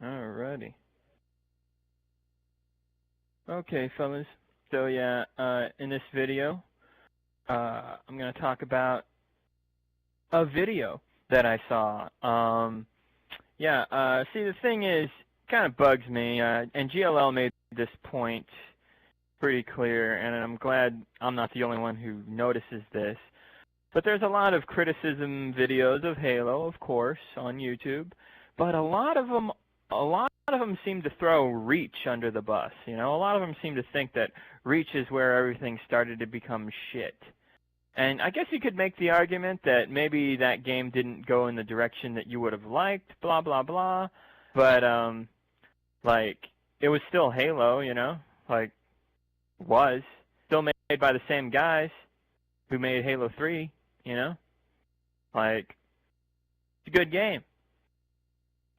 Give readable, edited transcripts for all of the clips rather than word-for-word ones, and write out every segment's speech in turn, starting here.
Alrighty. Okay, fellas. So yeah, in this video, I'm gonna talk about a video that I saw. See, the thing is, kind of bugs me, and GLL made this point pretty clear, and I'm glad I'm not the only one who notices this. But there's a lot of criticism videos of Halo, of course, on YouTube, but a lot of them seem to throw Reach under the bus. You know, a lot of them seem to think that Reach is where everything started to become shit. And I guess you could make the argument that maybe that game didn't go in the direction that you would have liked, blah, blah, blah. But, like, it was still Halo, you know? Like, was. Still made by the same guys who made Halo 3, you know? Like, it's a good game.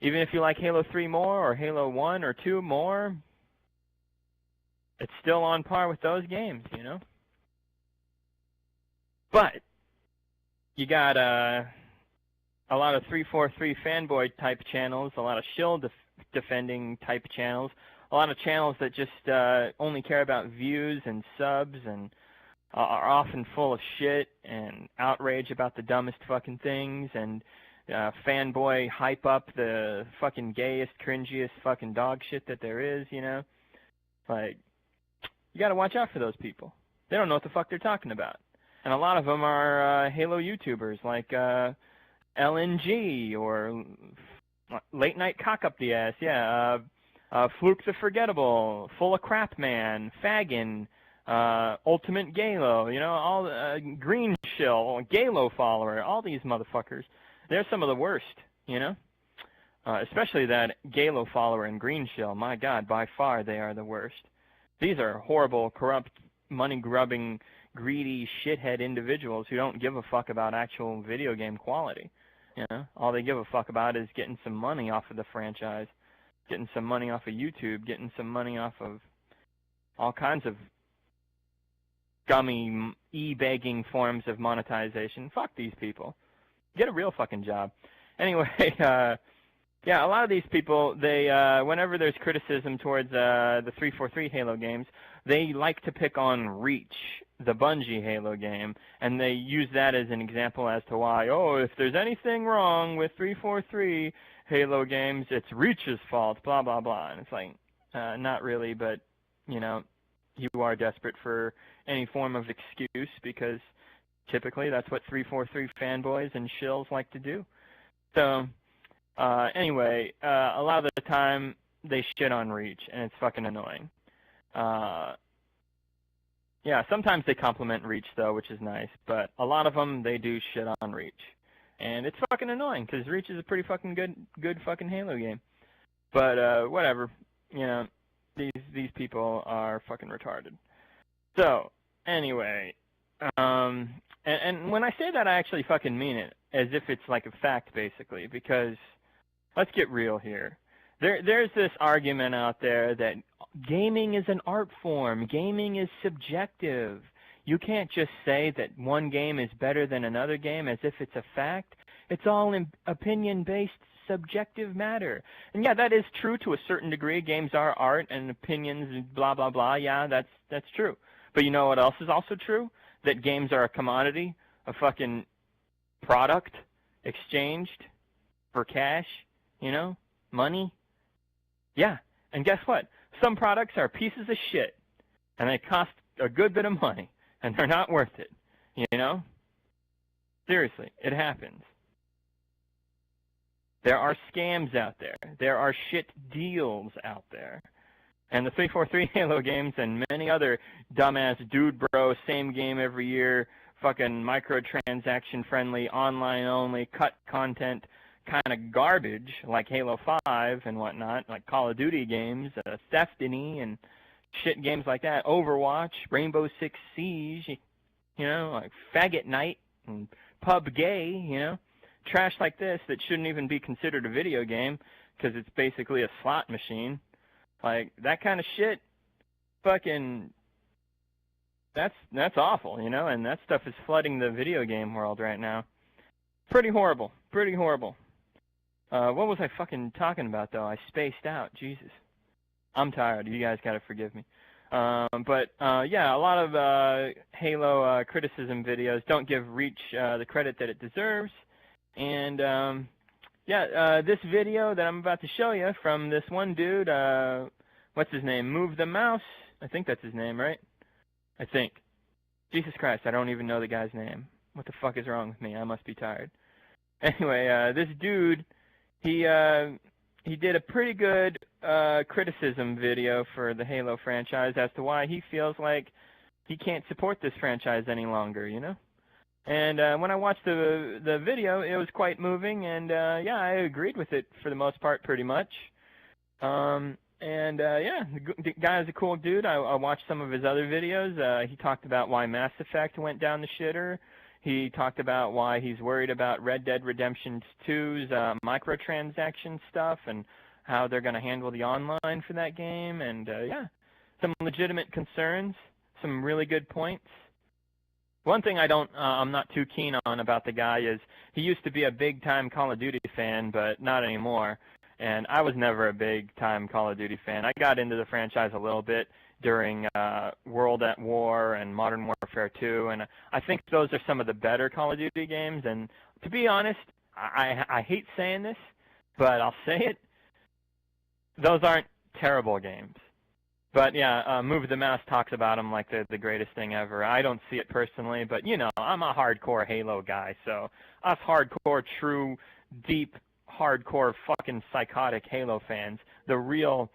Even if you like Halo 3 more, or Halo 1 or 2 more, it's still on par with those games, you know? But you got a lot of 343 fanboy type channels, a lot of shill defending type channels, a lot of channels that just only care about views and subs and are often full of shit and outrage about the dumbest fucking things and fanboy hype up the fucking gayest, cringiest fucking dog shit that there is, you know? Like, you gotta watch out for those people. They don't know what the fuck they're talking about. And a lot of them are Halo YouTubers like LNG or Late Night Cock Up the Ass, yeah. Fluke the Forgettable, Full of Crap Man, Fagin, Ultimate Galo, you know, all Green Shill, Galo Follower, all these motherfuckers. They're some of the worst, you know? Especially that Galo Follower and Green Shill. My God, by far they are the worst. These are horrible, corrupt, money-grubbing, greedy shithead individuals who don't give a fuck about actual video game quality. You know, all they give a fuck about is getting some money off of the franchise, getting some money off of YouTube, getting some money off of all kinds of gummy, e-begging forms of monetization. Fuck these people. Get a real fucking job. Anyway, yeah, a lot of these people, they whenever there's criticism towards the 343 Halo games, they like to pick on Reach, the Bungie Halo game, and they use that as an example as to why, oh, if there's anything wrong with 343 Halo games, it's Reach's fault, blah, blah, blah. And it's like, not really, but, you know, you are desperate for any form of excuse because typically that's what 343 fanboys and shills like to do. So, anyway, a lot of the time they shit on Reach, and it's fucking annoying. Yeah, sometimes they compliment Reach, though, which is nice, but a lot of them, they do shit on Reach. And it's fucking annoying, because Reach is a pretty fucking good fucking Halo game. But, whatever. You know, these people are fucking retarded. So, anyway, and when I say that, I actually fucking mean it, as if it's like a fact, basically, because let's get real here. There's this argument out there that gaming is an art form. Gaming is subjective. You can't just say that one game is better than another game as if it's a fact. It's all opinion-based subjective matter. And yeah, that is true to a certain degree. Games are art and opinions and blah, blah, blah. Yeah, that's true. But you know what else is also true? That games are a commodity, a fucking product exchanged for cash, you know, money. Yeah, and guess what? Some products are pieces of shit, and they cost a good bit of money, and they're not worth it, you know? Seriously, it happens. There are scams out there. There are shit deals out there. And the 343 Halo games and many other dumbass dude bro, same game every year, fucking microtransaction-friendly, online-only, cut content kind of garbage like Halo 5 and whatnot, like Call of Duty games, Theftiny and shit games like that, Overwatch, Rainbow Six Siege, you know, like Faggot Night and PUBG, you know, trash like this that shouldn't even be considered a video game because it's basically a slot machine. Like, that kind of shit, fucking, that's awful, you know, and that stuff is flooding the video game world right now. Pretty horrible. Pretty horrible. What was I fucking talking about, though? I spaced out. Jesus. I'm tired. You guys gotta forgive me. Yeah, a lot of Halo criticism videos don't give Reach the credit that it deserves. And this video that I'm about to show you from this one dude, what's his name? Move the Mouse. I think that's his name, right? I think. Jesus Christ, I don't even know the guy's name. What the fuck is wrong with me? I must be tired. Anyway, this dude, he did a pretty good criticism video for the Halo franchise as to why he feels like he can't support this franchise any longer, you know? And when I watched the video, it was quite moving, and yeah, I agreed with it for the most part, pretty much. The guy is a cool dude. I watched some of his other videos. He talked about why Mass Effect went down the shitter. He talked about why he's worried about Red Dead Redemption 2's microtransaction stuff and how they're going to handle the online for that game. And yeah, some legitimate concerns, some really good points. One thing I'm not too keen on about the guy is he used to be a big-time Call of Duty fan, but not anymore. And I was never a big-time Call of Duty fan. I got into the franchise a little bit during World at War and Modern Warfare 2, and I think those are some of the better Call of Duty games. And to be honest, I hate saying this, but I'll say it. Those aren't terrible games. But yeah, Move the Mouse talks about them like they're the greatest thing ever. I don't see it personally, but you know, I'm a hardcore Halo guy, so us hardcore, true, deep, hardcore, fucking psychotic Halo fans, the real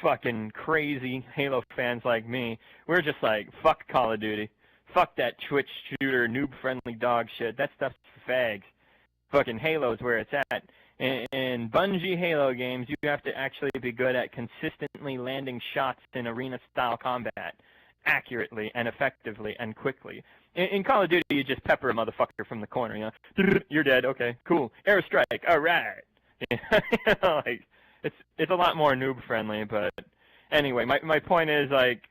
fucking crazy Halo fans like me, we're just like, fuck Call of Duty. Fuck that Twitch shooter, noob-friendly dog shit. That stuff's for fags. Fucking Halo's where it's at. In Bungie Halo games, you have to actually be good at consistently landing shots in arena-style combat accurately and effectively and quickly. In Call of Duty, you just pepper a motherfucker from the corner, you know? You're dead, okay, cool. Airstrike, all right. You know, like, it's a lot more noob-friendly, but anyway, my point is, like,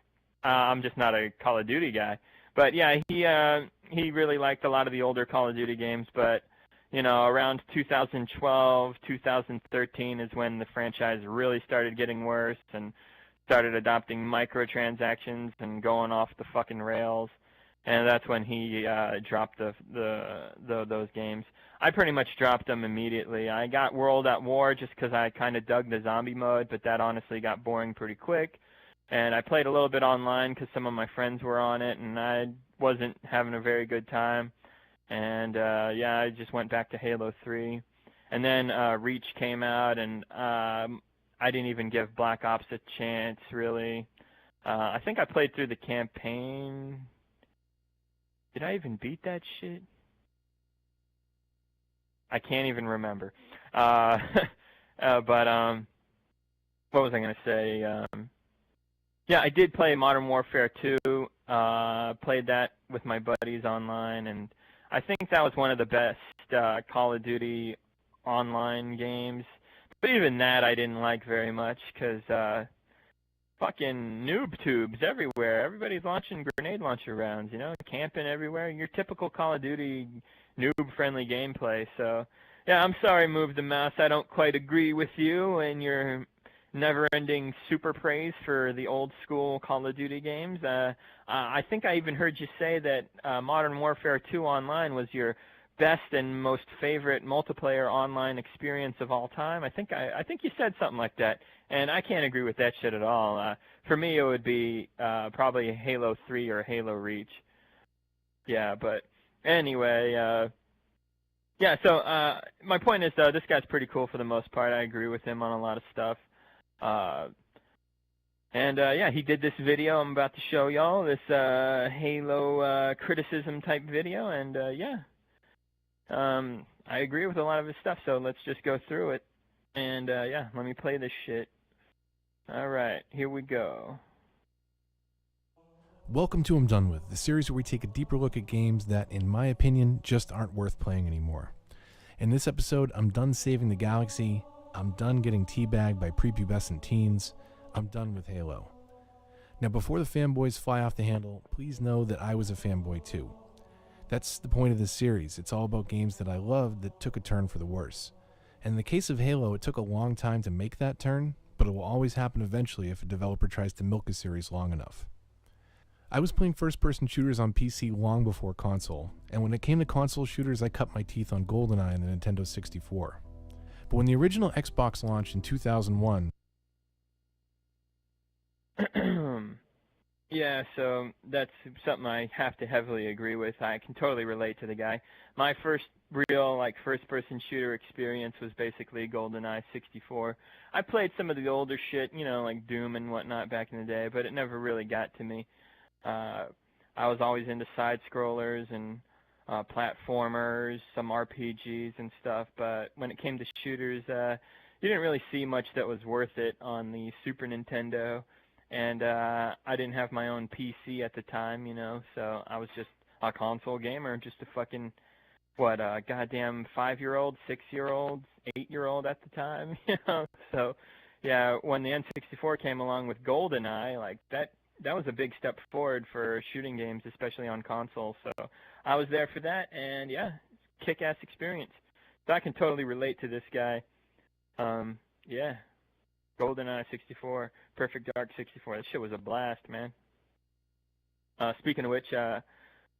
I'm just not a Call of Duty guy. But yeah, he really liked a lot of the older Call of Duty games, but you know, around 2012, 2013 is when the franchise really started getting worse and started adopting microtransactions and going off the fucking rails. And that's when he dropped those games. I pretty much dropped them immediately. I got World at War just because I kind of dug the zombie mode, but that honestly got boring pretty quick. And I played a little bit online because some of my friends were on it, and I wasn't having a very good time. And yeah, I just went back to Halo 3. And then Reach came out, and I didn't even give Black Ops a chance, really. I think I played through the campaign. Did I even beat that shit? I can't even remember. What was I going to say? Yeah, I did play Modern Warfare 2. Played that with my buddies online, and I think that was one of the best Call of Duty online games. But even that I didn't like very much because fucking noob tubes everywhere. Everybody's launching grenade launcher rounds, you know, camping everywhere. Your typical Call of Duty noob-friendly gameplay. So, yeah, I'm sorry, Move the Mouse. I don't quite agree with you and your never-ending super praise for the old-school Call of Duty games. I think I even heard you say that Modern Warfare 2 Online was your best and most favorite multiplayer online experience of all time. I think you said something like that, and I can't agree with that shit at all. For me, it would be probably Halo 3 or Halo Reach. Yeah, but anyway, yeah, so my point is, this guy's pretty cool for the most part. I agree with him on a lot of stuff. Yeah, he did this video I'm about to show y'all, this Halo criticism type video, and yeah, I agree with a lot of his stuff, so let's just go through it. And yeah, let me play this shit. Alright, here we go. Welcome to I'm Done With, the series where we take a deeper look at games that, in my opinion, just aren't worth playing anymore. In this episode, I'm done saving the galaxy, I'm done getting teabagged by prepubescent teens, I'm done with Halo. Now, before the fanboys fly off the handle, please know that I was a fanboy too. That's the point of this series. It's all about games that I loved that took a turn for the worse. And in the case of Halo, it took a long time to make that turn, but it will always happen eventually if a developer tries to milk a series long enough. I was playing first-person shooters on PC long before console, and when it came to console shooters, I cut my teeth on GoldenEye and the Nintendo 64. But when the original Xbox launched in 2001... Yeah, so that's something I have to heavily agree with. I can totally relate to the guy. My first real, first-person shooter experience was basically GoldenEye 64. I played some of the older shit, like Doom and whatnot back in the day, but it never really got to me. I was always into side-scrollers and platformers, some RPGs and stuff, but when it came to shooters, you didn't really see much that was worth it on the Super Nintendo. And I didn't have my own PC at the time, so I was just a console gamer, just a fucking, goddamn 5-year-old, 6-year-old, 8-year-old at the time, So, yeah, when the N64 came along with GoldenEye, that was a big step forward for shooting games, especially on console. So I was there for that, and yeah, kick-ass experience. So I can totally relate to this guy. Yeah. GoldenEye 64, Perfect Dark 64. That shit was a blast, man. Speaking of which,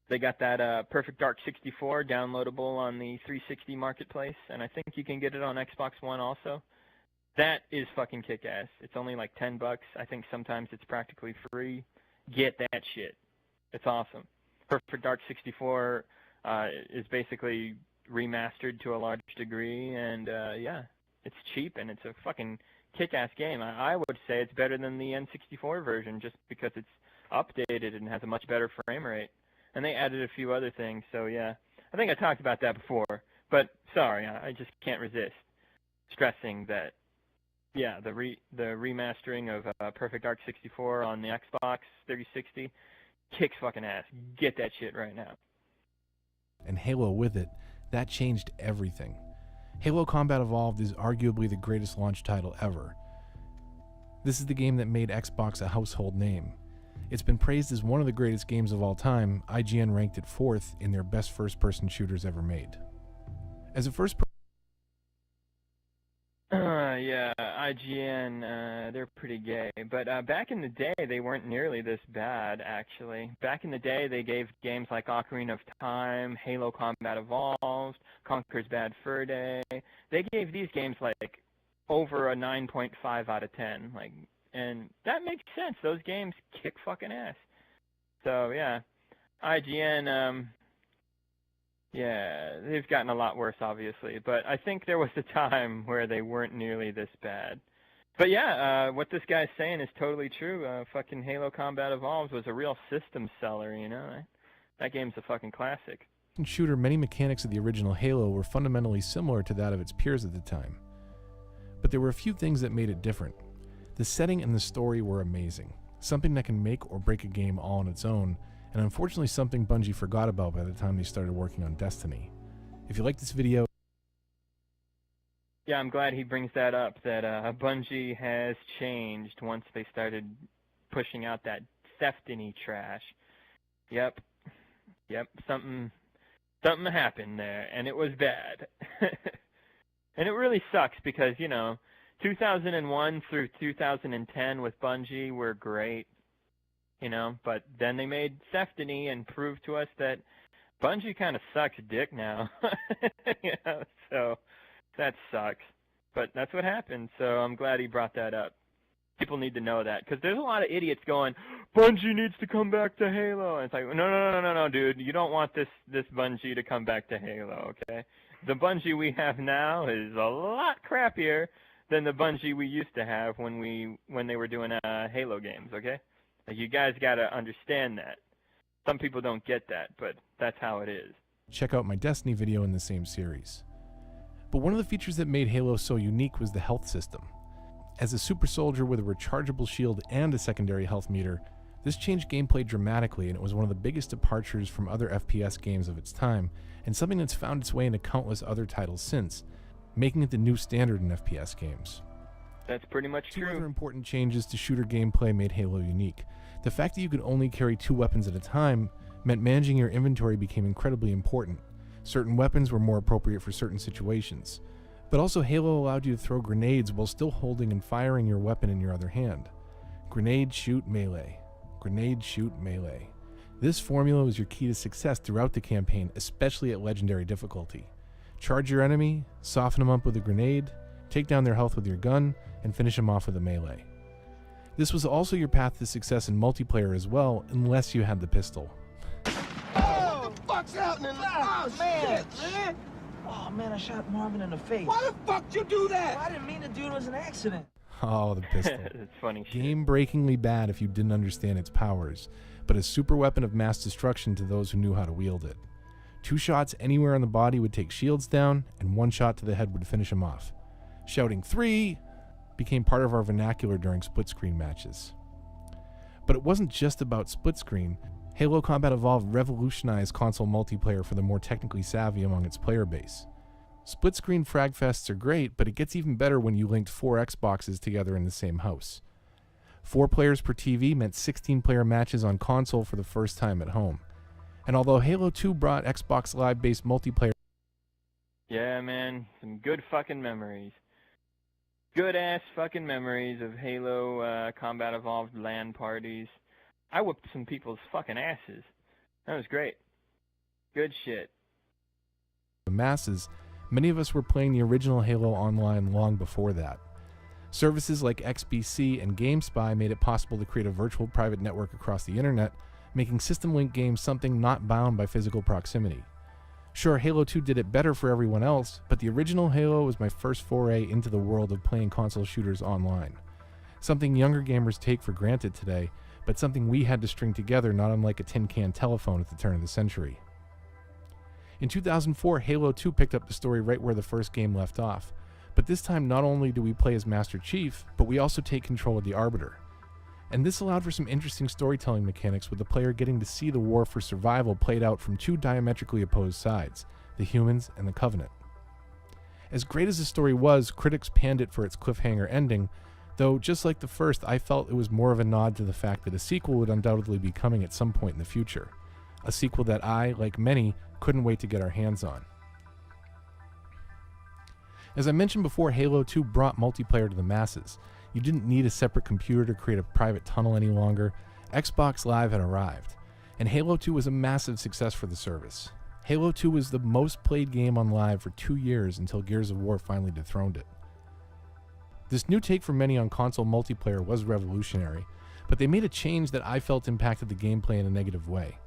they got that Perfect Dark 64 downloadable on the 360 marketplace, and I think you can get it on Xbox One also. That is fucking kick-ass. It's only like $10. I think sometimes it's practically free. Get that shit. It's awesome. Perfect Dark 64 is basically remastered to a large degree, and yeah, it's cheap, and it's a fucking kick-ass game. I would say it's better than the N64 version just because it's updated and has a much better frame rate. And they added a few other things, so yeah. I think I talked about that before, but sorry, I just can't resist stressing that, yeah, the remastering of Perfect Dark 64 on the Xbox 360 kicks fucking ass. Get that shit right now. And Halo with it, that changed everything. Halo Combat Evolved is arguably the greatest launch title ever. This is the game that made Xbox a household name. It's been praised as one of the greatest games of all time. IGN ranked it 4th in their best first-person shooters ever made. As a yeah, IGN, they're pretty gay. But back in the day, they weren't nearly this bad, actually. Back in the day, they gave games like Ocarina of Time, Halo Combat Evolved, Conker's Bad Fur Day. They gave these games, over a 9.5 out of 10. And that makes sense. Those games kick fucking ass. So, yeah. IGN, yeah, they've gotten a lot worse, obviously, but I think there was a time where they weren't nearly this bad. But yeah, what this guy's saying is totally true. Fucking Halo Combat Evolved was a real system seller, That game's a fucking classic. Shooter, many mechanics of the original Halo were fundamentally similar to that of its peers at the time. But there were a few things that made it different. The setting and the story were amazing, something that can make or break a game all on its own, and unfortunately something Bungie forgot about by the time they started working on Destiny. If you like this video... Yeah, I'm glad he brings that up, that Bungie has changed once they started pushing out that Destiny trash. Yep, something happened there, and it was bad. And it really sucks because, 2001 through 2010 with Bungie were great. But then they made Destiny and proved to us that Bungie kind of sucks dick now. So that sucks. But that's what happened, so I'm glad he brought that up. People need to know that, because there's a lot of idiots going, Bungie needs to come back to Halo. And it's like, no, dude, you don't want this Bungie to come back to Halo, okay? The Bungie we have now is a lot crappier than the Bungie we used to have when they were doing Halo games, okay? You guys got to understand that. Some people don't get that, but that's how it is. Check out my Destiny video in the same series. But one of the features that made Halo so unique was the health system. As a super soldier with a rechargeable shield and a secondary health meter, this changed gameplay dramatically, and it was one of the biggest departures from other FPS games of its time, and something that's found its way into countless other titles since, making it the new standard in FPS games. That's pretty much true. Two other important changes to shooter gameplay made Halo unique. The fact that you could only carry 2 weapons at a time meant managing your inventory became incredibly important. Certain weapons were more appropriate for certain situations. But also Halo allowed you to throw grenades while still holding and firing your weapon in your other hand. Grenade, shoot, melee. Grenade, shoot, melee. This formula was your key to success throughout the campaign, especially at legendary difficulty. Charge your enemy, soften them up with a grenade, take down their health with your gun, and finish them off with a melee. This was also your path to success in multiplayer as well, unless you had the pistol. Oh, what the fuck's happening? Oh, man, shit, man! Oh man, I shot Marvin in the face. Why the fuck you do that? Well, I didn't mean to do it. It was an accident. Oh, the pistol. It's funny shit. Game-breakingly bad if you didn't understand its powers, but a super weapon of mass destruction to those who knew how to wield it. 2 shots anywhere on the body would take shields down, and 1 shot to the head would finish them off. Shouting 3 became part of our vernacular during split-screen matches. But it wasn't just about split-screen. Halo Combat Evolved revolutionized console multiplayer for the more technically savvy among its player base. Split-screen fragfests are great, but it gets even better when you linked 4 Xboxes together in the same house. 4 players per TV meant 16-player matches on console for the first time at home. And although Halo 2 brought Xbox Live-based multiplayer... Yeah, man, some good fucking memories. Good-ass fucking memories of Halo Combat Evolved LAN parties. I whooped some people's fucking asses. That was great. Good shit. The masses, many of us were playing the original Halo Online long before that. Services like XBC and GameSpy made it possible to create a virtual private network across the internet, making system-linked games something not bound by physical proximity. Sure, Halo 2 did it better for everyone else, but the original Halo was my first foray into the world of playing console shooters online. Something younger gamers take for granted today, but something we had to string together not unlike a tin can telephone at the turn of the century. In 2004, Halo 2 picked up the story right where the first game left off, but this time not only do we play as Master Chief, but we also take control of the Arbiter. And this allowed for some interesting storytelling mechanics, with the player getting to see the war for survival played out from 2 diametrically opposed sides, the humans and the Covenant. As great as the story was, critics panned it for its cliffhanger ending, though just like the first, I felt it was more of a nod to the fact that a sequel would undoubtedly be coming at some point in the future. A sequel that I, like many, couldn't wait to get our hands on. As I mentioned before, Halo 2 brought multiplayer to the masses. You didn't need a separate computer to create a private tunnel any longer. Xbox Live had arrived, and Halo 2 was a massive success for the service. Halo 2 was the most played game on Live for 2 years until Gears of War finally dethroned it. This new take for many on console multiplayer was revolutionary, but they made a change that I felt impacted the gameplay in a negative way.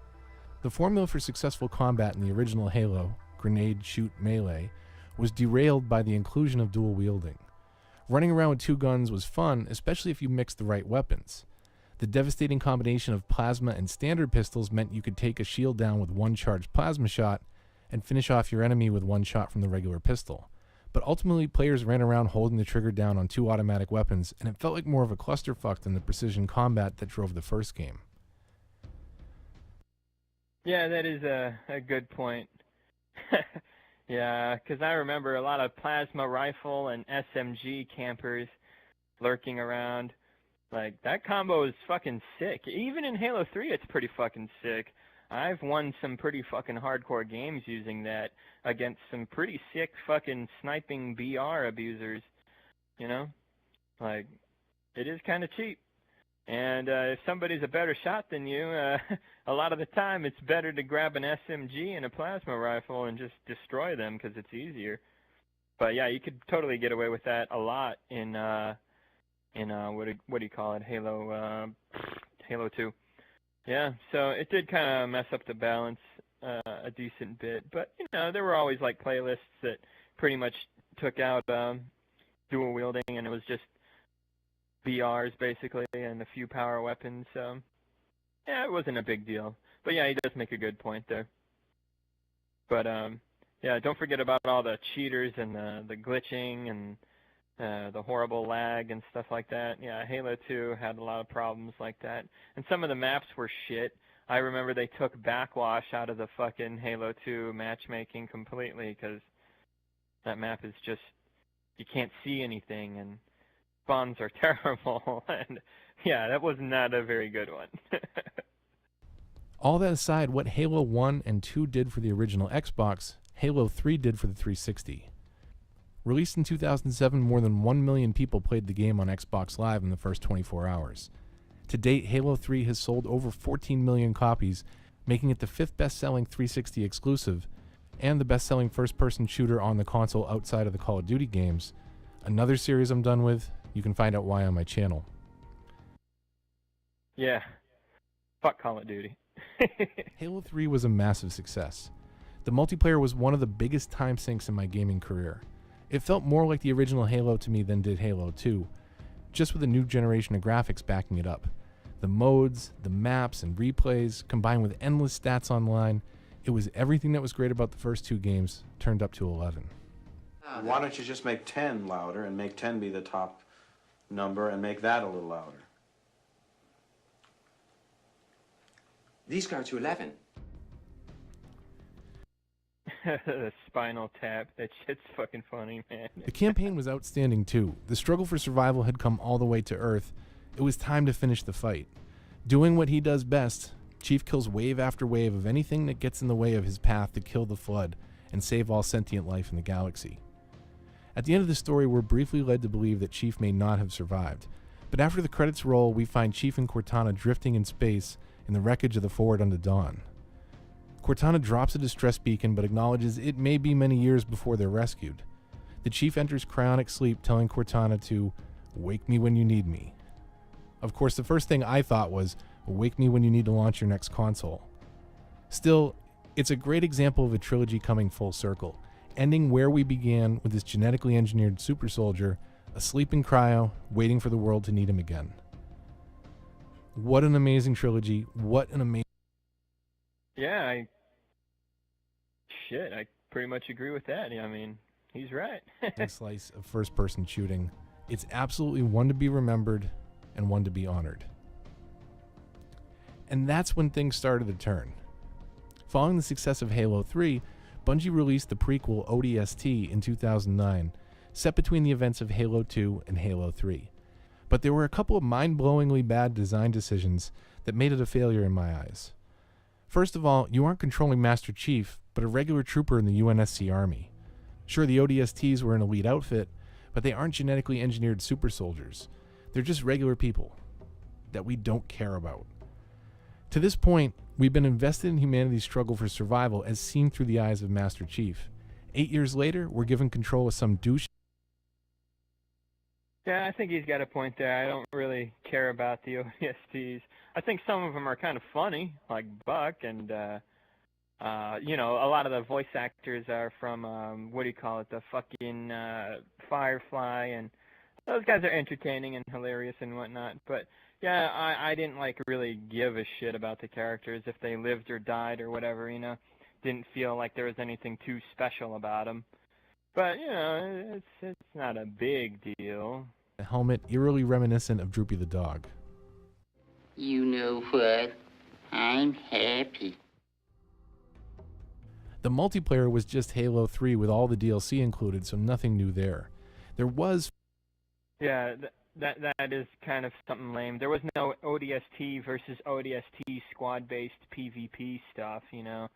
The formula for successful combat in the original Halo, grenade, shoot, melee, was derailed by the inclusion of dual wielding. Running around with 2 guns was fun, especially if you mixed the right weapons. The devastating combination of plasma and standard pistols meant you could take a shield down with 1 charged plasma shot and finish off your enemy with 1 shot from the regular pistol. But ultimately, players ran around holding the trigger down on 2 automatic weapons, and it felt like more of a clusterfuck than the precision combat that drove the first game. Yeah, that is a good point. Yeah, because I remember a lot of plasma rifle and SMG campers lurking around. Like, that combo is fucking sick. Even in Halo 3, it's pretty fucking sick. I've won some pretty fucking hardcore games using that against some pretty sick fucking sniping BR abusers, you know? Like, it is kind of cheap. And if somebody's a better shot than you, a lot of the time it's better to grab an SMG and a plasma rifle and just destroy them because it's easier. But yeah, you could totally get away with that a lot in what do you call it, Halo 2. Yeah, so it did kind of mess up the balance a decent bit. But you know, there were always like playlists that pretty much took out dual wielding, and it was just BRs basically and a few power weapons. So yeah, it wasn't a big deal. But yeah, he does make a good point there. But yeah, don't forget about all the cheaters and the glitching and the horrible lag and stuff like that. Yeah, Halo 2 had a lot of problems like that. And some of the maps were shit. I remember they took backwash out of the fucking Halo 2 matchmaking completely because that map is just, you can't see anything and spawns are terrible. And yeah, that was not a very good one. All that aside, what Halo 1 and 2 did for the original Xbox, Halo 3 did for the 360. Released in 2007, more than 1 million people played the game on Xbox Live in the first 24 hours. To date, Halo 3 has sold over 14 million copies, making it the 5th best-selling 360 exclusive, and the best-selling first-person shooter on the console outside of the Call of Duty games. Another series I'm done with. You can find out why on my channel. Yeah. Fuck Call of Duty. Halo 3 was a massive success. The multiplayer was one of the biggest time sinks in my gaming career. It felt more like the original Halo to me than did Halo 2, just with a new generation of graphics backing it up. The modes, the maps, and replays, combined with endless stats online, it was everything that was great about the first two games, turned up to 11. Why don't you just make 10 louder and make 10 be the top number and make that a little louder? These go to 11. The Spinal Tap. That shit's fucking funny, man. The campaign was outstanding too. The struggle for survival had come all the way to Earth. It was time to finish the fight. Doing what he does best, Chief kills wave after wave of anything that gets in the way of his path to kill the Flood and save all sentient life in the galaxy. At the end of the story, we're briefly led to believe that Chief may not have survived, but after the credits roll, we find Chief and Cortana drifting in space in the wreckage of the Forward Unto Dawn. Cortana drops a distress beacon but acknowledges it may be many years before they're rescued. The Chief enters cryonic sleep, telling Cortana to wake me when you need me. Of course, the first thing I thought was, wake me when you need to launch your next console. Still, it's a great example of a trilogy coming full circle, ending where we began with this genetically engineered super soldier, asleep in cryo, waiting for the world to need him again. What an amazing trilogy. What an amazing... Yeah, I pretty much agree with that. I mean, he's right. slice of first-person shooting. It's absolutely one to be remembered and one to be honored. And that's when things started to turn. Following the success of Halo 3, Bungie released the prequel ODST in 2009, set between the events of Halo 2 and Halo 3. But there were a couple of mind-blowingly bad design decisions that made it a failure in my eyes. First of all, you aren't controlling Master Chief, but a regular trooper in the UNSC Army. Sure, the ODSTs were an elite outfit, but they aren't genetically engineered super soldiers. They're just regular people that we don't care about. To this point, we've been invested in humanity's struggle for survival as seen through the eyes of Master Chief. 8 years later, we're given control of some douche. Yeah, I think he's got a point there. I don't really care about the ODSTs. I think some of them are kind of funny, like Buck, and a lot of the voice actors are from the fucking Firefly, and those guys are entertaining and hilarious and whatnot. But yeah, I didn't really give a shit about the characters if they lived or died or whatever. Didn't feel like there was anything too special about them. But it's not a big deal. A helmet eerily reminiscent of Droopy the dog. You know what? I'm happy. The multiplayer was just Halo 3 with all the DLC included, so nothing new there. There was... Yeah, that is kind of something lame. There was no ODST versus ODST squad-based PvP stuff, No,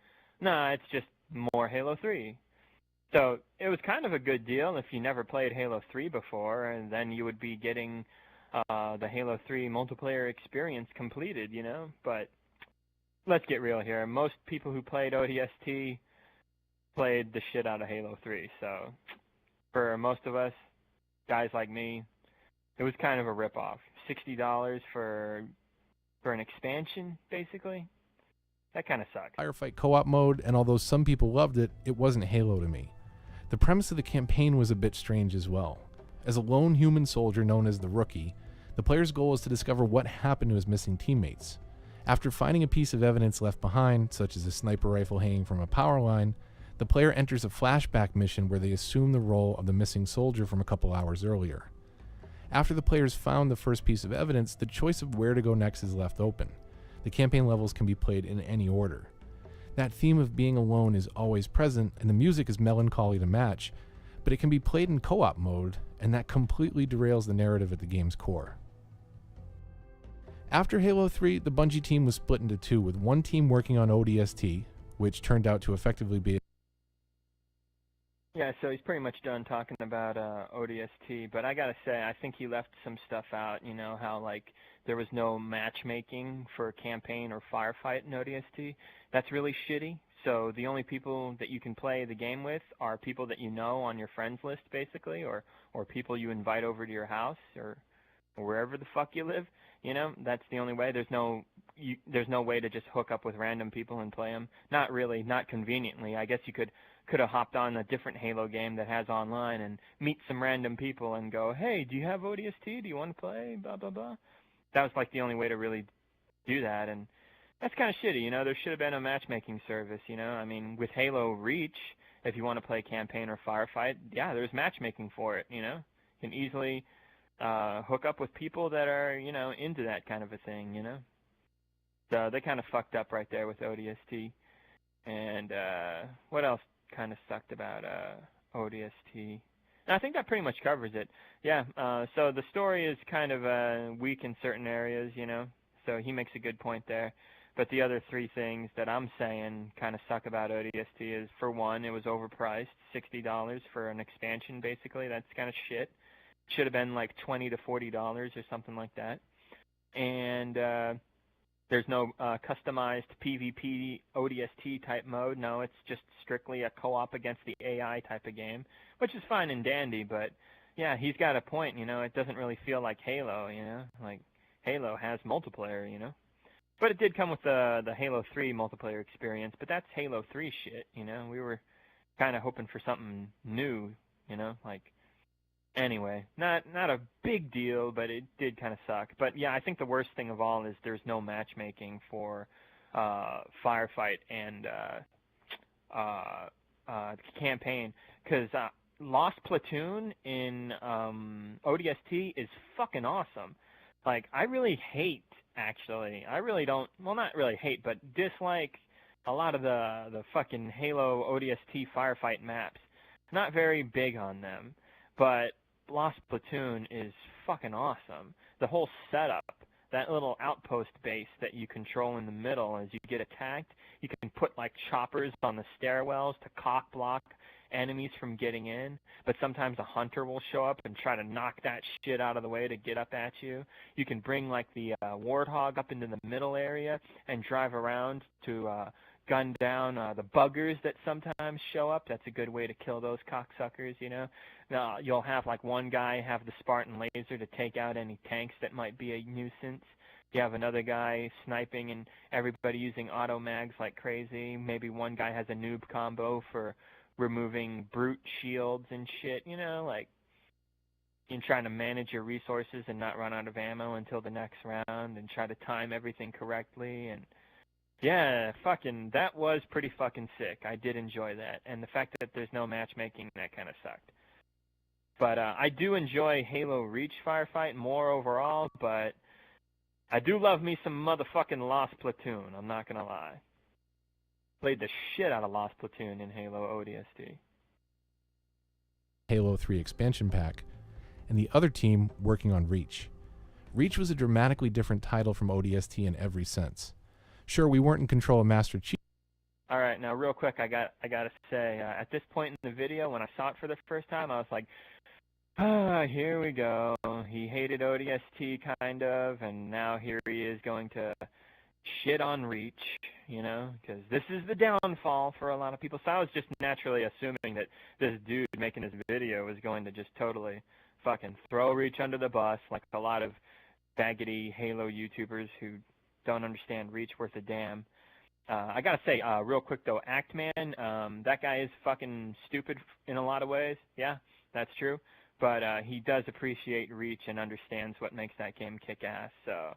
it's just more Halo 3. So it was kind of a good deal if you never played Halo 3 before, and then you would be getting the Halo 3 multiplayer experience completed, But let's get real here. Most people who played ODST played the shit out of Halo 3. So for most of us, guys like me, it was kind of a ripoff. $60 for an expansion, basically. That kind of sucks. Firefight co-op mode, and although some people loved it, it wasn't Halo to me. The premise of the campaign was a bit strange as well. As a lone human soldier known as the Rookie, the player's goal is to discover what happened to his missing teammates. After finding a piece of evidence left behind, such as a sniper rifle hanging from a power line, the player enters a flashback mission where they assume the role of the missing soldier from a couple hours earlier. After the players found the first piece of evidence, the choice of where to go next is left open. The campaign levels can be played in any order. That theme of being alone is always present, and the music is melancholy to match, but it can be played in co-op mode, and that completely derails the narrative at the game's core. After Halo 3, the Bungie team was split into two, with one team working on ODST, which turned out to effectively be... Yeah, so he's pretty much done talking about ODST, but I gotta say, I think he left some stuff out, you know, how, like, there was no matchmaking for campaign or firefight in ODST. That's really shitty. So the only people that you can play the game with are people that you know on your friends list, basically, or people you invite over to your house or wherever the fuck you live. You know, that's the only way. There's no way to just hook up with random people and play them. Not really, not conveniently. I guess you could have hopped on a different Halo game that has online and meet some random people and go, hey, do you have ODST? Do you want to play? Blah, blah, blah. That was like the only way to really do that, and that's kind of shitty, you know. There should have been a matchmaking service, you know. I mean, with Halo Reach, if you want to play campaign or firefight, yeah, there's matchmaking for it, you know. You can easily hook up with people that are, you know, into that kind of a thing, you know. So they kind of fucked up right there with ODST. And what else kind of sucked about ODST? And I think that pretty much covers it. Yeah, so the story is kind of weak in certain areas, you know. So he makes a good point there. But the other three things that I'm saying kind of suck about ODST is, for one, it was overpriced, $60 for an expansion, basically. That's kind of shit. Should have been like $20 to $40 or something like that. And there's no customized PvP ODST type mode. No, it's just strictly a co-op against the AI type of game, which is fine and dandy. But yeah, he's got a point. You know, it doesn't really feel like Halo. You know, like Halo has multiplayer. You know, but it did come with the Halo 3 multiplayer experience. But that's Halo 3 shit. You know, we were kind of hoping for something new. You know, like. Anyway, not a big deal, but it did kind of suck. But yeah, I think the worst thing of all is there's no matchmaking for firefight and campaign, because Lost Platoon in ODST is fucking awesome. Like, I really hate, actually, I really don't, well, not really hate, but dislike a lot of the fucking Halo ODST firefight maps. Not very big on them, but Lost Platoon is fucking awesome. The whole setup, that little outpost base that you control in the middle as you get attacked, you can put like choppers on the stairwells to cock block enemies from getting in, but sometimes a hunter will show up and try to knock that shit out of the way to get up at you. You can bring like the warthog up into the middle area and drive around to gun down the buggers that sometimes show up. That's a good way to kill those cocksuckers, you know. Now, you'll have like one guy have the Spartan laser to take out any tanks that might be a nuisance. You have another guy sniping and everybody using auto mags like crazy. Maybe one guy has a noob combo for removing brute shields and shit, you know, like in trying to manage your resources and not run out of ammo until the next round and try to time everything correctly. And yeah, fucking, that was pretty fucking sick. I did enjoy that. And the fact that there's no matchmaking, that kind of sucked. But I do enjoy Halo Reach firefight more overall, but I do love me some motherfucking Lost Platoon, I'm not going to lie. Played the shit out of Lost Platoon in Halo ODST. Halo 3 expansion pack, and the other team working on Reach. Reach was a dramatically different title from ODST in every sense. Sure, we weren't in control of Master Chief. All right, now real quick, I got to say, at this point in the video, when I saw it for the first time, I was like, here we go. He hated ODST kind of, and now here he is going to shit on Reach, you know, because this is the downfall for a lot of people. So I was just naturally assuming that this dude making this video was going to just totally fucking throw Reach under the bus, like a lot of baggedy Halo YouTubers who don't understand Reach worth a damn. I gotta say, real quick though, Actman, that guy is fucking stupid in a lot of ways. Yeah, that's true. But he does appreciate Reach and understands what makes that game kick ass. So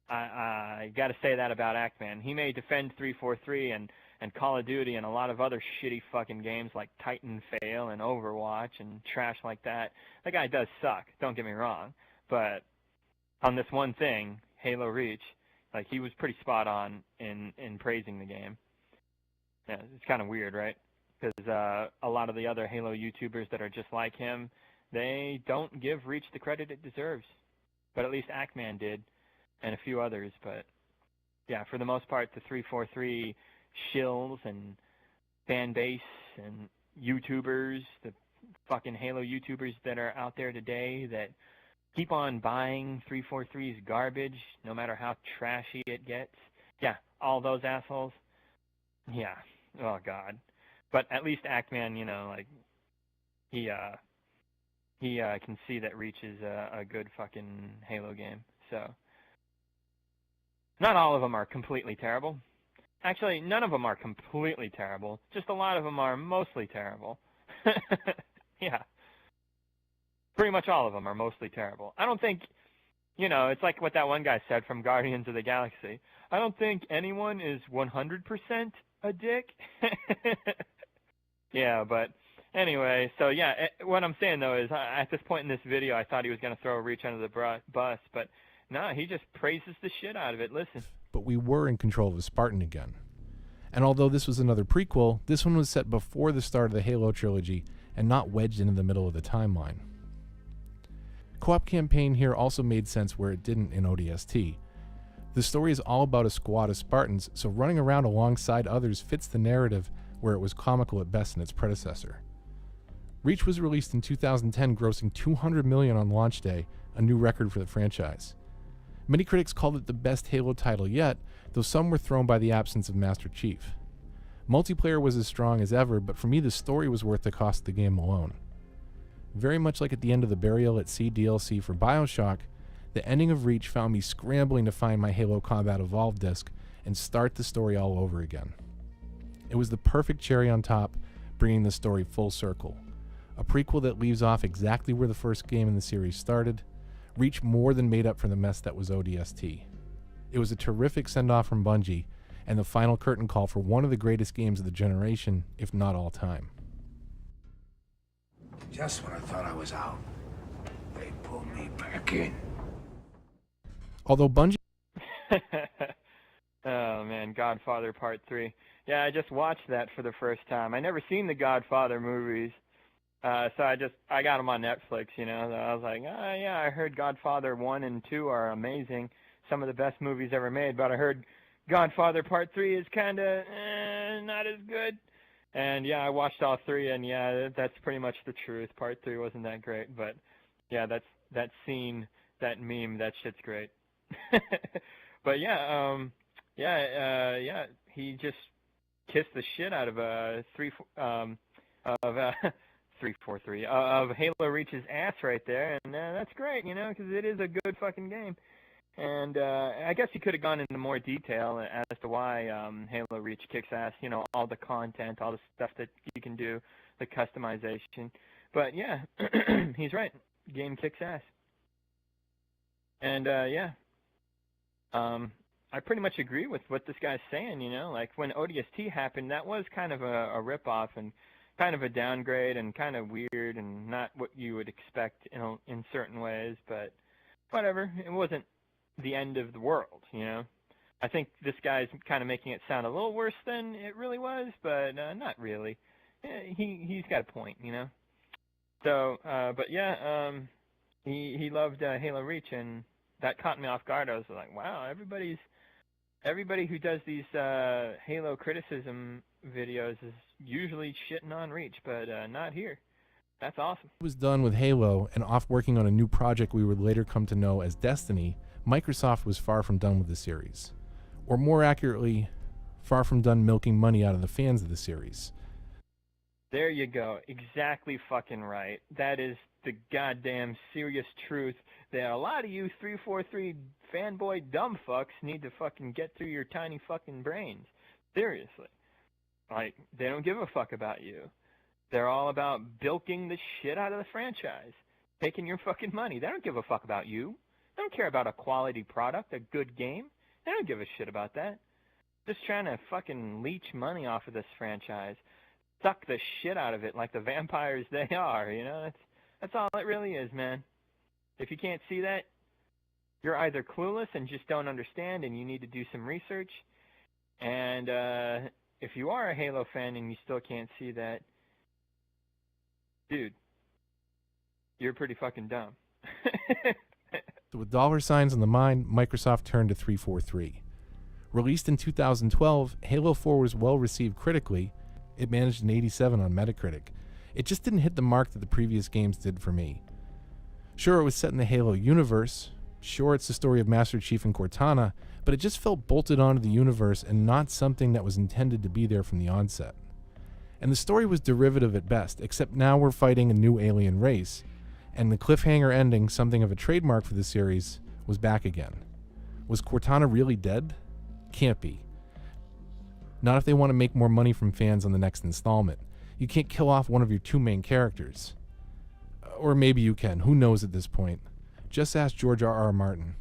I gotta say that about Actman. He may defend 343 and Call of Duty and a lot of other shitty fucking games like Titan Fail and Overwatch and trash like that. That guy does suck, don't get me wrong. But on this one thing, Halo Reach, like, he was pretty spot on in praising the game. Yeah, it's kind of weird, right? Because a lot of the other Halo YouTubers that are just like him, they don't give Reach the credit it deserves. But at least Actman did. and a few others, but yeah, for the most part, the 343 shills and fan base and YouTubers, the fucking Halo YouTubers that are out there today that keep on buying 343's garbage, no matter how trashy it gets. Yeah, all those assholes. Yeah. Oh God. But at least Ackman, you know, like he can see that Reach is a good fucking Halo game. So not all of them are completely terrible. Actually, none of them are completely terrible. Just a lot of them are mostly terrible. Yeah. Pretty much all of them are mostly terrible. I don't think, you know, it's like what that one guy said from Guardians of the Galaxy. I don't think anyone is 100% a dick. Yeah, but anyway, so yeah, what I'm saying though is at this point in this video, I thought he was going to throw Reach under the bus, but no, he just praises the shit out of it. Listen. But we were in control of Spartan again. And although this was another prequel, this one was set before the start of the Halo trilogy and not wedged into the middle of the timeline. Co-op campaign here also made sense where it didn't in ODST. The story is all about a squad of Spartans, so running around alongside others fits the narrative where it was comical at best in its predecessor. Reach was released in 2010, grossing $200 million on launch day, a new record for the franchise. Many critics called it the best Halo title yet, though some were thrown by the absence of Master Chief. Multiplayer was as strong as ever, but for me the story was worth the cost of the game alone. Very much like at the end of the Burial at Sea DLC for BioShock, the ending of Reach found me scrambling to find my Halo Combat Evolved disc and start the story all over again. It was the perfect cherry on top, bringing the story full circle. A prequel that leaves off exactly where the first game in the series started. Reach more than made up for the mess that was ODST. It was a terrific send-off from Bungie, and the final curtain call for one of the greatest games of the generation, if not all time. Just when I thought I was out, they pulled me back in. Although Bungie... Oh man, Godfather Part 3. Yeah, I just watched that for the first time. I never seen the Godfather movies. So I got them on Netflix, you know. I was like, oh yeah, I heard Godfather 1 and 2 are amazing. Some of the best movies ever made, but I heard Godfather Part 3 is kind of not as good. And yeah, I watched all three, and yeah, that's pretty much the truth. Part 3 wasn't that great, but yeah, that scene, that meme, that shit's great. But yeah, he just kissed the shit out of 343 of Halo Reach's ass right there, and that's great, you know, because it is a good fucking game. And I guess he could have gone into more detail as to why Halo Reach kicks ass, you know, all the content, all the stuff that you can do, the customization. But yeah, he's right. Game kicks ass. And I pretty much agree with what this guy's saying, you know. Like when ODST happened, that was kind of a rip-off and kind of a downgrade and kind of weird and not what you would expect in certain ways, but whatever. It wasn't the end of the world, you know. I think this guy's kind of making it sound a little worse than it really was, but not really. He's got a point, you know. So, but yeah, he loved Halo Reach, and that caught me off guard. I was like, wow, everybody who does these Halo criticism videos is usually shitting on Reach, but not here. That's awesome. It was done with Halo and off working on a new project we would later come to know as Destiny. Microsoft was far from done with the series. Or more accurately, far from done milking money out of the fans of the series. There you go. Exactly fucking right. That is the goddamn serious truth that a lot of you 343 fanboy dumb fucks need to fucking get through your tiny fucking brains. Seriously. Like, they don't give a fuck about you. They're all about bilking the shit out of the franchise. Taking your fucking money. They don't give a fuck about you. They don't care about a quality product, a good game. They don't give a shit about that. Just trying to fucking leech money off of this franchise. Suck the shit out of it like the vampires they are, you know? That's all it really is, man. If you can't see that, you're either clueless and just don't understand and you need to do some research. And if you are a Halo fan and you still can't see that, dude, you're pretty fucking dumb. So with dollar signs on the mind, Microsoft turned to 343. Released in 2012, Halo 4 was well received critically. It managed an 87 on Metacritic. It just didn't hit the mark that the previous games did for me. Sure, it was set in the Halo universe. Sure, it's the story of Master Chief and Cortana, but it just felt bolted onto the universe and not something that was intended to be there from the onset. And the story was derivative at best, except now we're fighting a new alien race, and the cliffhanger ending, something of a trademark for the series, was back again. Was Cortana really dead? Can't be. Not if they want to make more money from fans on the next installment. You can't kill off one of your two main characters. Or maybe you can, who knows at this point. Just ask George R.R. Martin.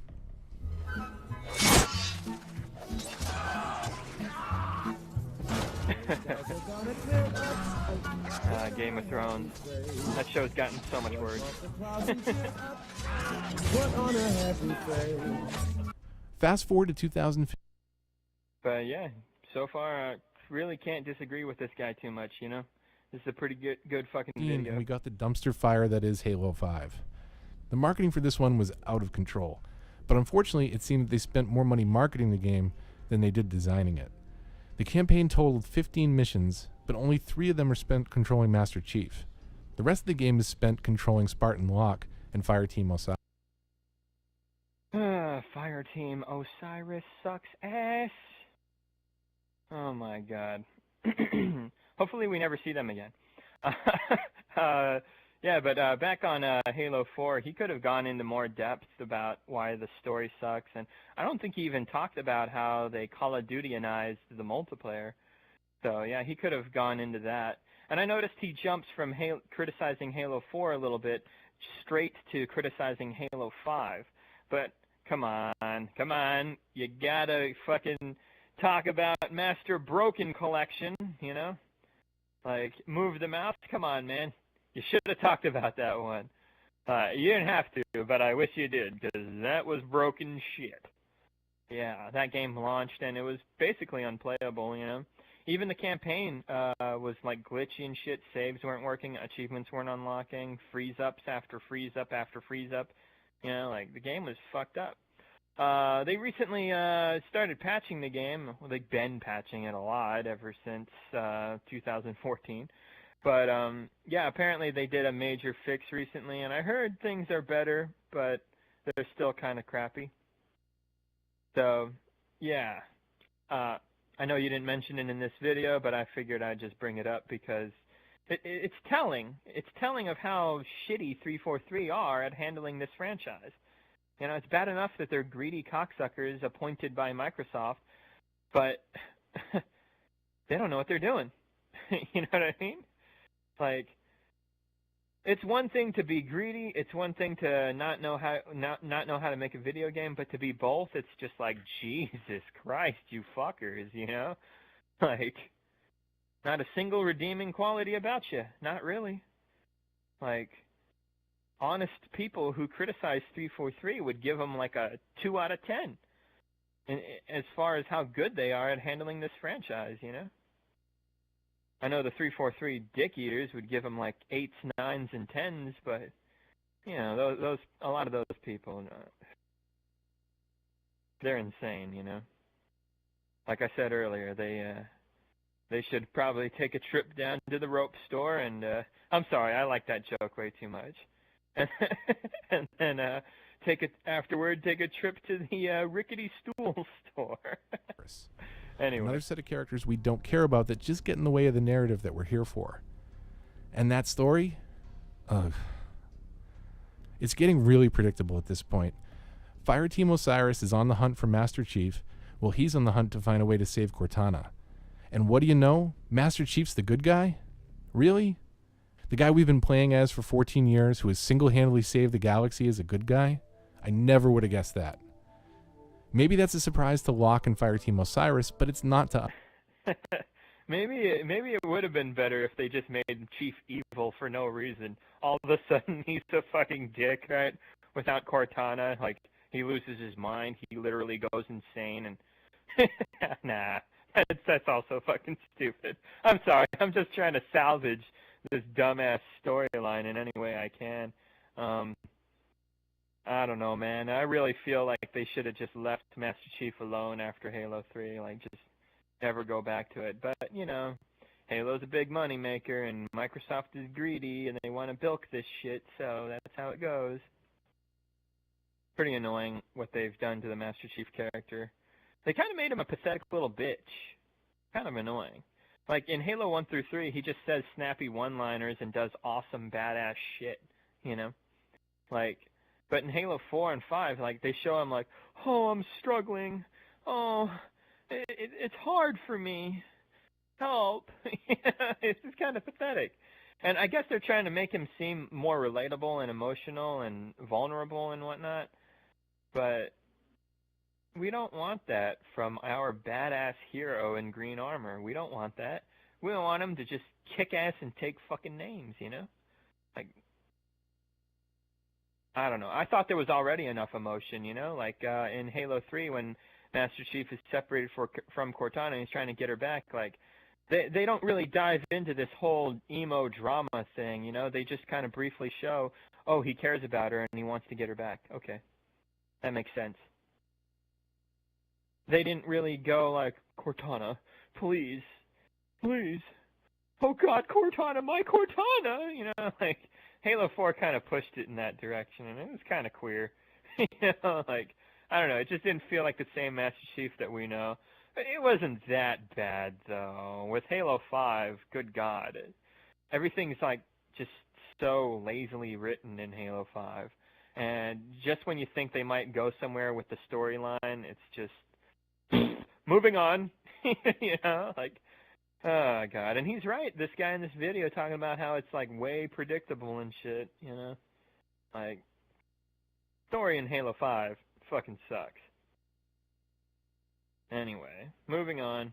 Game of Thrones. That show's gotten so much worse. Fast forward to 2015. But yeah, so far I really can't disagree with this guy too much, you know? This is a pretty good fucking video. We got the dumpster fire that is Halo 5. The marketing for this one was out of control, but unfortunately it seemed that they spent more money marketing the game than they did designing it. The campaign totaled 15 missions, but only 3 of them are spent controlling Master Chief. The rest of the game is spent controlling Spartan Locke and Fireteam Osiris. Fireteam Osiris sucks ass. Oh my god. Hopefully we never see them again. Yeah, but back on Halo 4, he could have gone into more depth about why the story sucks, and I don't think he even talked about how they Call of Duty-anized the multiplayer. So yeah, he could have gone into that. And I noticed he jumps from criticizing Halo 4 a little bit straight to criticizing Halo 5. But come on, you gotta fucking talk about Master Broken Collection, you know? Like, move the mouse? Come on, man. You should have talked about that one. You didn't have to, but I wish you did, because that was broken shit. Yeah, that game launched, and it was basically unplayable, you know? Even the campaign was, like, glitchy and shit. Saves weren't working. Achievements weren't unlocking. Freeze-ups after freeze-up after freeze-up. You know, like, the game was fucked up. They recently started patching the game. Well, they've been patching it a lot ever since 2014. But, yeah, apparently they did a major fix recently, and I heard things are better, but they're still kind of crappy. So, yeah. I know you didn't mention it in this video, but I figured I'd just bring it up because it's telling. It's telling of how shitty 343 are at handling this franchise. You know, it's bad enough that they're greedy cocksuckers appointed by Microsoft, but they don't know what they're doing. You know what I mean? Like, it's one thing to be greedy. It's one thing to not know how to make a video game, but to be both, it's just like, Jesus Christ, you fuckers, you know? Like, not a single redeeming quality about you. Not really. Like, honest people who criticize 343 would give them like a 2 out of 10 as far as how good they are at handling this franchise, you know? I know the 343 dick eaters would give them like 8s, 9s, and 10s, but you know, those a lot of those people, they're insane, you know. Like I said earlier, they should probably take a trip down to the rope store and I'm sorry, I like that joke way too much. And then take a trip to the rickety stool store. Anyway. Another set of characters we don't care about that just get in the way of the narrative that we're here for. And that story, it's getting really predictable at this point. Fireteam Osiris is on the hunt for Master Chief, while he's on the hunt to find a way to save Cortana. And what do you know? Master Chief's the good guy? Really? The guy we've been playing as for 14 years who has single-handedly saved the galaxy is a good guy? I never would have guessed that. Maybe that's a surprise to Locke and Fireteam Osiris, but it's not to us. Maybe it would have been better if they just made Chief evil for no reason. All of a sudden he's a fucking dick, right? Without Cortana, like, he loses his mind, he literally goes insane, and nah, that's also fucking stupid. I'm sorry, I'm just trying to salvage this dumbass storyline in any way I can. I don't know, man. I really feel like they should have just left Master Chief alone after Halo 3. Like, just never go back to it. But, you know, Halo's a big money maker, and Microsoft is greedy, and they want to bilk this shit, so that's how it goes. Pretty annoying what they've done to the Master Chief character. They kind of made him a pathetic little bitch. Kind of annoying. Like, in Halo 1 through 3, he just says snappy one-liners and does awesome, badass shit, you know? Like, but in Halo 4 and 5, like, they show him like, oh, I'm struggling. Oh, it's hard for me. Help. It's just kind of pathetic. And I guess they're trying to make him seem more relatable and emotional and vulnerable and whatnot. But we don't want that from our badass hero in green armor. We don't want that. We don't want him to just kick ass and take fucking names, you know? Like, I don't know. I thought there was already enough emotion, you know? Like in Halo 3 when Master Chief is separated from Cortana and he's trying to get her back, like, they don't really dive into this whole emo drama thing, you know? They just kind of briefly show, oh, he cares about her and he wants to get her back. Okay. That makes sense. They didn't really go like, Cortana, please, please. Oh God, Cortana, my Cortana! You know, like, Halo 4 kind of pushed it in that direction, and it was kind of queer. You know, like, I don't know, it just didn't feel like the same Master Chief that we know. But it wasn't that bad, though. With Halo 5, good God, everything's, like, just so lazily written in Halo 5. And just when you think they might go somewhere with the storyline, it's just moving on. You know, like, oh God. And he's right, this guy in this video talking about how it's like way predictable and shit, you know? Like, story in Halo 5 fucking sucks. Anyway, moving on.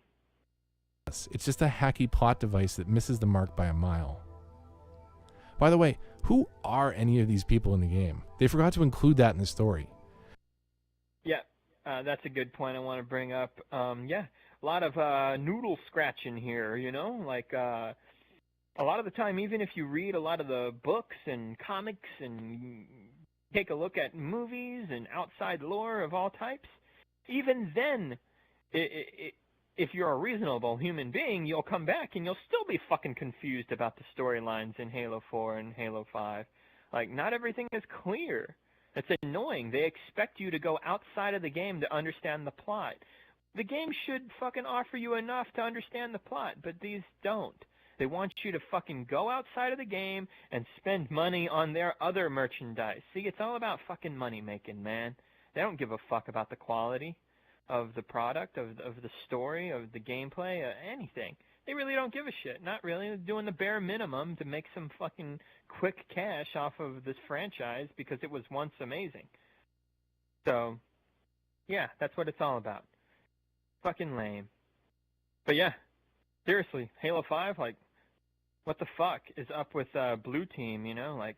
It's just a hacky plot device that misses the mark by a mile. By the way, who are any of these people in the game? They forgot to include that in the story. Yeah, that's a good point I want to bring up. Yeah, a lot of noodle scratching here, you know? Like, a lot of the time, even if you read a lot of the books and comics and take a look at movies and outside lore of all types, even then, if you're a reasonable human being, you'll come back and you'll still be fucking confused about the storylines in Halo 4 and Halo 5. Like, not everything is clear. It's annoying. They expect you to go outside of the game to understand the plot. The game should fucking offer you enough to understand the plot, but these don't. They want you to fucking go outside of the game and spend money on their other merchandise. See, it's all about fucking money making, man. They don't give a fuck about the quality of the product, of the story, of the gameplay, anything. They really don't give a shit. Not really. They're doing the bare minimum to make some fucking quick cash off of this franchise because it was once amazing. So, yeah, that's what it's all about. Fucking lame. But yeah, seriously, Halo 5, like, what the fuck is up with Blue Team, you know? Like,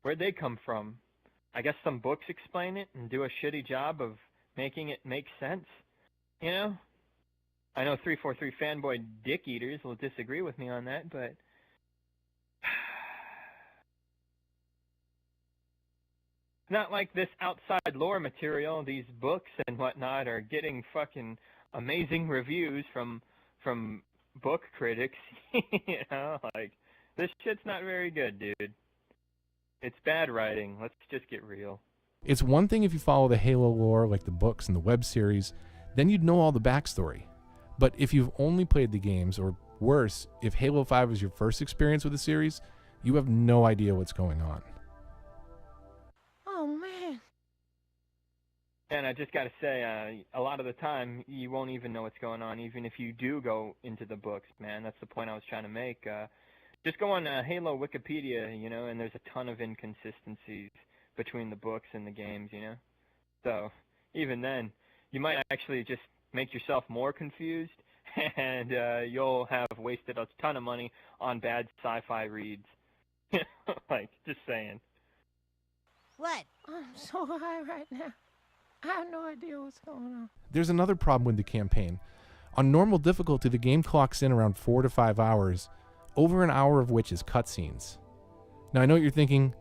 where'd they come from? I guess some books explain it and do a shitty job of making it make sense, you know? I know 343 fanboy dick eaters will disagree with me on that, but it's not like this outside lore material, these books and whatnot, are getting fucking amazing reviews from book critics. You know, like, this shit's not very good, dude. It's bad writing. Let's just get real. It's one thing if you follow the Halo lore, like the books and the web series, then you'd know all the backstory. But if you've only played the games, or worse, if Halo 5 is your first experience with the series, you have no idea what's going on. Oh, man. And I just got to say, a lot of the time, you won't even know what's going on, even if you do go into the books, man. That's the point I was trying to make. Just go on Halo Wikipedia, you know, and there's a ton of inconsistencies between the books and the games, you know? So, even then, you might actually just make yourself more confused, and you'll have wasted a ton of money on bad sci-fi reads. Like, just saying. What? I'm so high right now. I have no idea what's going on. There's another problem with the campaign. On normal difficulty, the game clocks in around 4 to 5 hours, over an hour of which is cutscenes. Now, I know what you're thinking.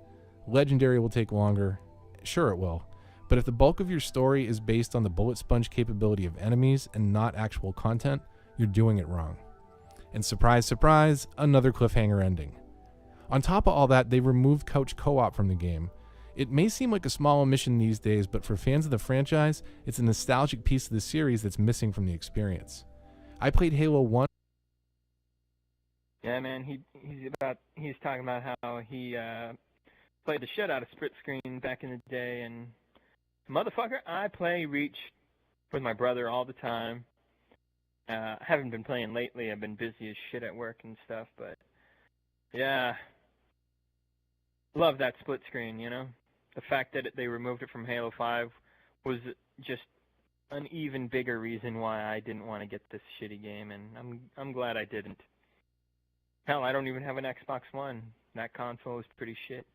Legendary will take longer. Sure it will. But if the bulk of your story is based on the bullet sponge capability of enemies and not actual content, you're doing it wrong. And surprise, surprise, another cliffhanger ending. On top of all that, they removed couch co-op from the game. It may seem like a small omission these days, but for fans of the franchise, it's a nostalgic piece of the series that's missing from the experience. I played Halo 1. Yeah, man, he's talking about how he played the shit out of split screen back in the day, and motherfucker, I play Reach with my brother all the time. I haven't been playing lately. I've been busy as shit at work and stuff, but yeah, love that split screen, you know? The fact that they removed it from Halo 5 was just an even bigger reason why I didn't want to get this shitty game, and I'm glad I didn't. Hell, I don't even have an Xbox One. That console is pretty shit.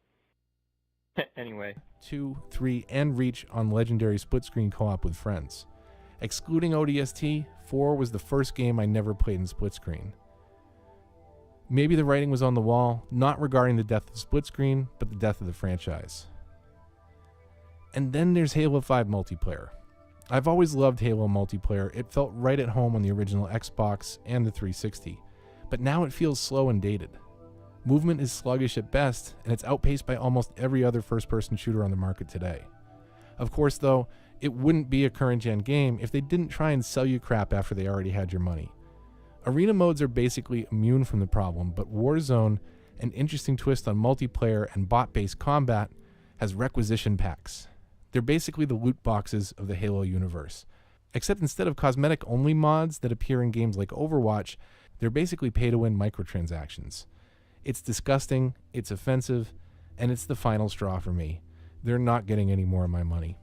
Anyway. 2, 3, and Reach on legendary split-screen co-op with friends. Excluding ODST, 4 was the first game I never played in split-screen. Maybe the writing was on the wall, not regarding the death of split-screen, but the death of the franchise. And then there's Halo 5 multiplayer. I've always loved Halo multiplayer. It felt right at home on the original Xbox and the 360, but now it feels slow and dated. Movement is sluggish at best, and it's outpaced by almost every other first-person shooter on the market today. Of course, though, it wouldn't be a current-gen game if they didn't try and sell you crap after they already had your money. Arena modes are basically immune from the problem, but Warzone, an interesting twist on multiplayer and bot-based combat, has requisition packs. They're basically the loot boxes of the Halo universe. Except instead of cosmetic-only mods that appear in games like Overwatch, they're basically pay-to-win microtransactions. It's disgusting, it's offensive, and it's the final straw for me. They're not getting any more of my money.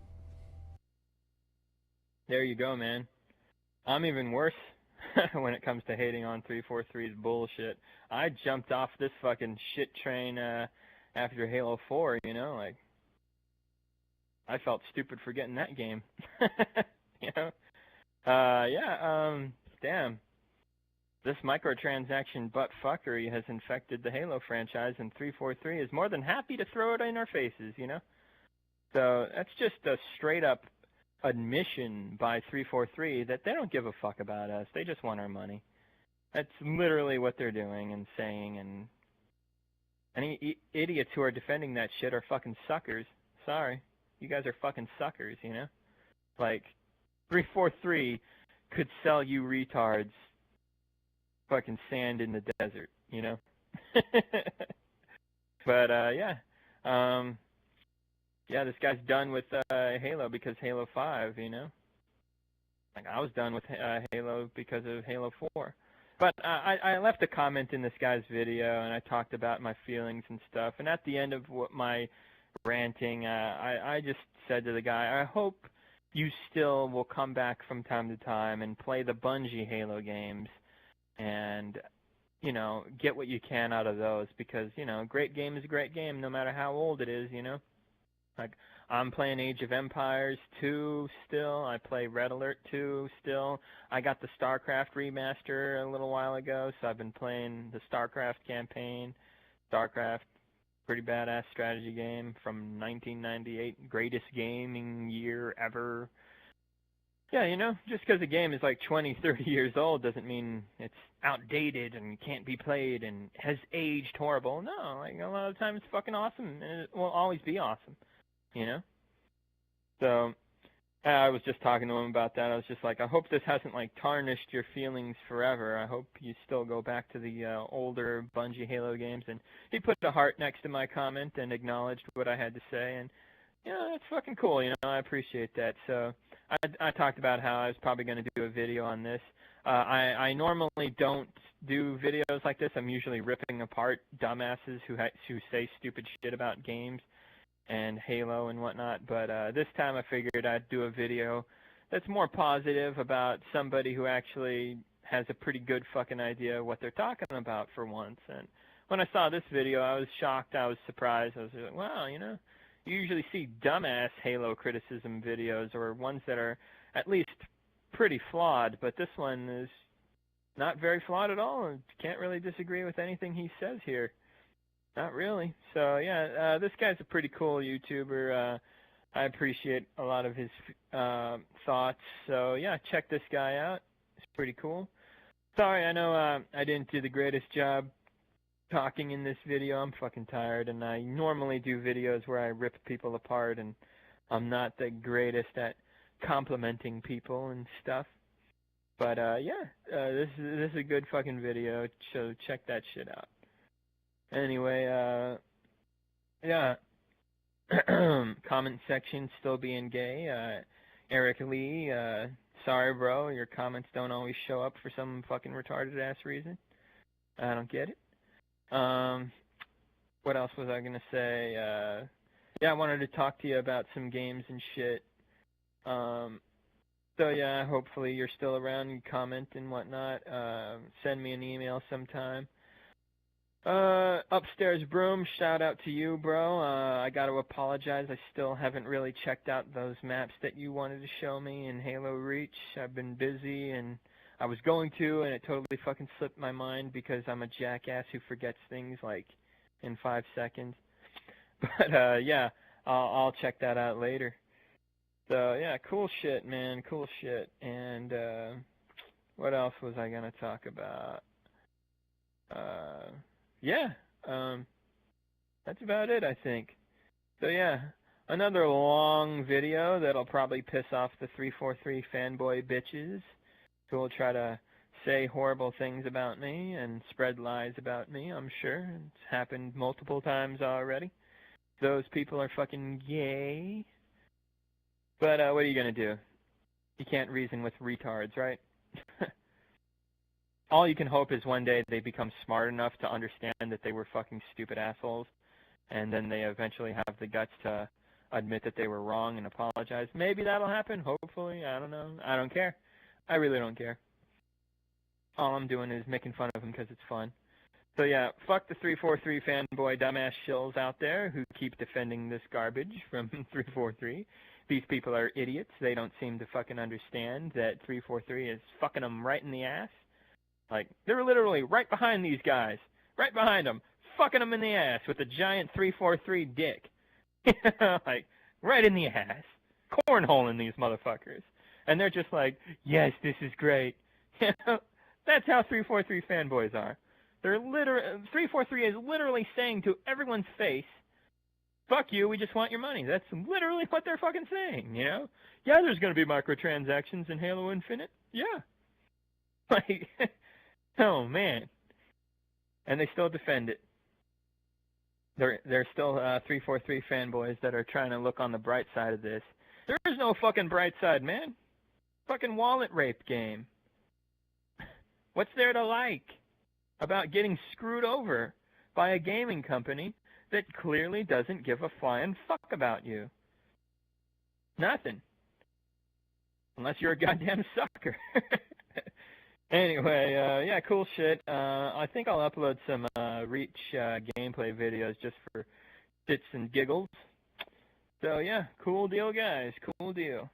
There you go, man. I'm even worse when it comes to hating on 343's bullshit. I jumped off this fucking shit train after Halo 4, you know, like, I felt stupid for getting that game. You know? Damn. This microtransaction butt fuckery has infected the Halo franchise, and 343 is more than happy to throw it in our faces, you know? So that's just a straight-up admission by 343 that they don't give a fuck about us. They just want our money. That's literally what they're doing and saying, and any idiots who are defending that shit are fucking suckers. Sorry. You guys are fucking suckers, you know? Like, 343 could sell you retards fucking sand in the desert, you know? But, this guy's done with Halo because Halo 5, you know? Like, I was done with Halo because of Halo 4. But I left a comment in this guy's video, and I talked about my feelings and stuff. And at the end of my ranting, I just said to the guy, I hope you still will come back from time to time and play the Bungie Halo games and, you know, get what you can out of those, because, you know, a great game is a great game no matter how old it is, you know? Like, I'm playing Age of Empires 2 still. I play Red Alert 2 still. I got the StarCraft remaster a little while ago, so I've been playing the StarCraft campaign. StarCraft, pretty badass strategy game from 1998, greatest gaming year ever. Yeah, you know, just because a game is like 20, 30 years old doesn't mean it's outdated and can't be played and has aged horrible. No, like, a lot of times it's fucking awesome, and it will always be awesome, you know? So, I was just talking to him about that. I was just like, I hope this hasn't, like, tarnished your feelings forever. I hope you still go back to the older Bungie Halo games. And he put a heart next to my comment and acknowledged what I had to say. And, you know, that's fucking cool, you know? I appreciate that. So, I talked about how I was probably going to do a video on this. I normally don't do videos like this. I'm usually ripping apart dumbasses who say stupid shit about games and Halo and whatnot, but this time I figured I'd do a video that's more positive about somebody who actually has a pretty good fucking idea what they're talking about for once. And when I saw this video, I was shocked, I was surprised, I was like, wow, you know, you usually see dumbass Halo criticism videos or ones that are at least pretty flawed, but this one is not very flawed at all, and can't really disagree with anything he says here. Not really. So, yeah, this guy's a pretty cool YouTuber. I appreciate a lot of his thoughts. So yeah, check this guy out. It's pretty cool. Sorry, I know I didn't do the greatest job talking in this video. I'm fucking tired, and I normally do videos where I rip people apart, and I'm not the greatest at complimenting people and stuff. But yeah, this is a good fucking video, so check that shit out. Anyway, yeah, comment section still being gay. Eric Lee, sorry bro, your comments don't always show up for some fucking retarded ass reason. I don't get it. What else was I gonna say? Yeah, I wanted to talk to you about some games and shit. So yeah, hopefully you're still around and comment and whatnot. Send me an email sometime. Upstairs Broom, shout out to you, bro. I gotta apologize. I still haven't really checked out those maps that you wanted to show me in Halo Reach. I've been busy, and I was going to, and it totally fucking slipped my mind because I'm a jackass who forgets things like in 5 seconds. But yeah, I'll check that out later. So yeah, cool shit, man, cool shit. And what else was I gonna talk about? Yeah, that's about it, I think. So yeah, another long video that'll probably piss off the 343 fanboy bitches who will try to say horrible things about me and spread lies about me, I'm sure. It's happened multiple times already. Those people are fucking gay. But what are you gonna do? You can't reason with retards, right? All you can hope is one day they become smart enough to understand that they were fucking stupid assholes, and then they eventually have the guts to admit that they were wrong and apologize. Maybe that'll happen, hopefully. I don't know. I don't care. I really don't care. All I'm doing is making fun of them because it's fun. So yeah, fuck the 343 fanboy dumbass shills out there who keep defending this garbage from 343. These people are idiots. They don't seem to fucking understand that 343 is fucking them right in the ass. Like, they're literally right behind these guys. Right behind them. Fucking them in the ass with a giant 343 dick. Like, right in the ass. Cornholing these motherfuckers. And they're just like, yes, this is great. That's how 343 fanboys are. They're 343 is literally saying to everyone's face, fuck you, we just want your money. That's literally what they're fucking saying, you know? Yeah, there's going to be microtransactions in Halo Infinite. Yeah. Like, oh, man. And they still defend it. They're still 343 fanboys that are trying to look on the bright side of this. There is no fucking bright side, man. Fucking wallet rape game. What's there to like about getting screwed over by a gaming company that clearly doesn't give a flying fuck about you? Nothing. Unless you're a goddamn sucker. Anyway, yeah, cool shit. I think I'll upload some Reach gameplay videos just for shits and giggles. So yeah, cool deal, guys. Cool deal.